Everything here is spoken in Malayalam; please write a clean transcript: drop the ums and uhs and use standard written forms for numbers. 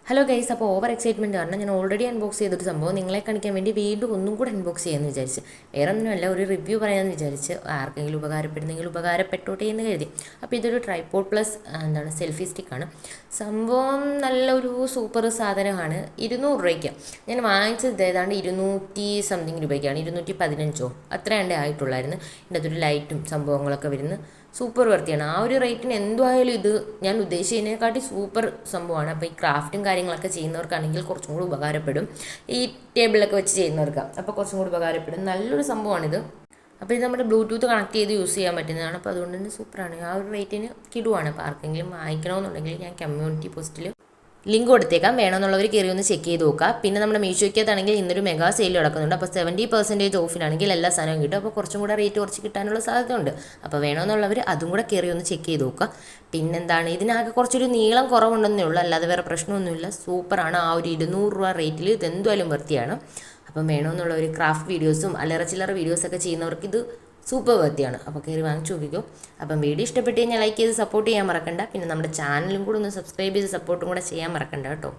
ഹലോ ഗൈസ്, അപ്പോൾ ഓവർ എക്സൈറ്റ്മെൻറ്റ് കാരണം ഞാൻ ഓൾറെഡി അൺബോക്സ് ചെയ്തൊരു സംഭവം നിങ്ങളെ കാണിക്കാൻ വേണ്ടി വീണ്ടും ഒന്നും കൂടെ അൺബോക്സ് ചെയ്യാമെന്ന് വിചാരിച്ച്. വേറെ ഒന്നുമല്ല, ഒരു റിവ്യൂ പറയാമെന്ന് വിചാരിച്ച്. ആർക്കെങ്കിലും ഉപകാരപ്പെടുന്നെങ്കിൽ ഉപകാരപ്പെട്ടോട്ടെ എന്ന് കരുതി. അപ്പോൾ ഇതൊരു ട്രൈപോഡ് പ്ലസ് സെൽഫി സ്റ്റിക്കാണ്. സംഭവം നല്ലൊരു സൂപ്പർ സാധനമാണ്. 200 രൂപയ്ക്ക് ഞാൻ വാങ്ങിച്ചത് ഏതാണ്ട് 200 സംതിങ് രൂപയ്ക്കാണ്. 215 അത്രയാണ്ടേ ആയിട്ടുള്ളായിരുന്നു. ഇതിൻ്റെ അതൊരു ലൈറ്റും സംഭവങ്ങളൊക്കെ വരുന്നു. സൂപ്പർ വർത്തിയാണ്. ആ ഒരു റേറ്റിന് എന്തുമായാലും ഇത് ഞാൻ ഉദ്ദേശിച്ചതിനെക്കാട്ടി സൂപ്പർ സംഭവമാണ്. അപ്പോൾ ഈ ക്രാഫ്റ്റും കാര്യങ്ങളൊക്കെ ചെയ്യുന്നവർക്കാണെങ്കിൽ കുറച്ചും കൂടി ഉപകാരപ്പെടും. ഈ ടേബിളിലൊക്കെ വെച്ച് ചെയ്യുന്നവർക്ക് അപ്പോൾ കുറച്ചും കൂടി ഉപകാരപ്പെടും. നല്ലൊരു സംഭവമാണിത്. അപ്പോൾ ഇത് നമ്മുടെ ബ്ലൂടൂത്ത് കണക്ട് ചെയ്ത് യൂസ് ചെയ്യാൻ പറ്റുന്നതാണ്. അപ്പോൾ അതുകൊണ്ട് തന്നെ സൂപ്പറാണ്. ആ ഒരു റേറ്റിന് കിടുവാണ്. അപ്പോൾ ആർക്കെങ്കിലും വാങ്ങിക്കണമെന്നുണ്ടെങ്കിൽ ഞാൻ കമ്മ്യൂണിറ്റി പോസ്റ്റിൽ ലിങ്ക് കൊടുത്തേക്കാം. വേണമെന്നുള്ളവർ കയറി ഒന്ന് ചെക്ക് ചെയ്ത് നോക്കുക. പിന്നെ നമ്മുടെ മീഷോയ്ക്കകത്താണെങ്കിൽ ഇന്നൊരു മെഗാ സെയിൽ നടക്കുന്നുണ്ട്. അപ്പോൾ 70% ഓഫിലാണെങ്കിൽ എല്ലാ സാധനവും കിട്ടും. അപ്പോൾ കുറച്ചും കൂടെ റേറ്റ് കുറച്ച് കിട്ടാനുള്ള സാധ്യത ഉണ്ട്. അപ്പോൾ വേണമെന്നുള്ളവർ അതും കൂടെ കയറി ഒന്ന് ചെക്ക് ചെയ്ത് നോക്കുക. പിന്നെന്താണ്, ഇതിനാകെ കുറച്ചൊരു നീളം കുറവുണ്ടെന്നേ ഉള്ളൂ, അല്ലാതെ വേറെ പ്രശ്നമൊന്നുമില്ല. സൂപ്പറാണ്. ആ ഒരു 200 രൂപ റേറ്റിൽ ഇത് എന്തായാലും വൃത്തിയാണ്. അപ്പം വേണമെന്നുള്ള ഒരു ക്രാഫ്റ്റ് വീഡിയോസും അല്ലറ ചില്ലറ വീഡിയോസൊക്കെ ചെയ്യുന്നവർക്ക് ഇത് സൂപ്പർ വൃത്തിയാണ്. അപ്പോൾ കയറി വാങ്ങിച്ചു നോക്കിക്കോ. അപ്പം വീഡിയോ ഇഷ്ടപ്പെട്ട് കഴിഞ്ഞാൽ ലൈക്ക് ചെയ്ത് സപ്പോർട്ട് ചെയ്യാൻ മറക്കണ്ട. പിന്നെ നമ്മുടെ ചാനലും കൂടെ ഒന്ന് സബ്സ്ക്രൈബ് ചെയ്ത് സപ്പോർട്ടും കൂടെ ചെയ്യാൻ മറക്കണ്ട കേട്ടോ.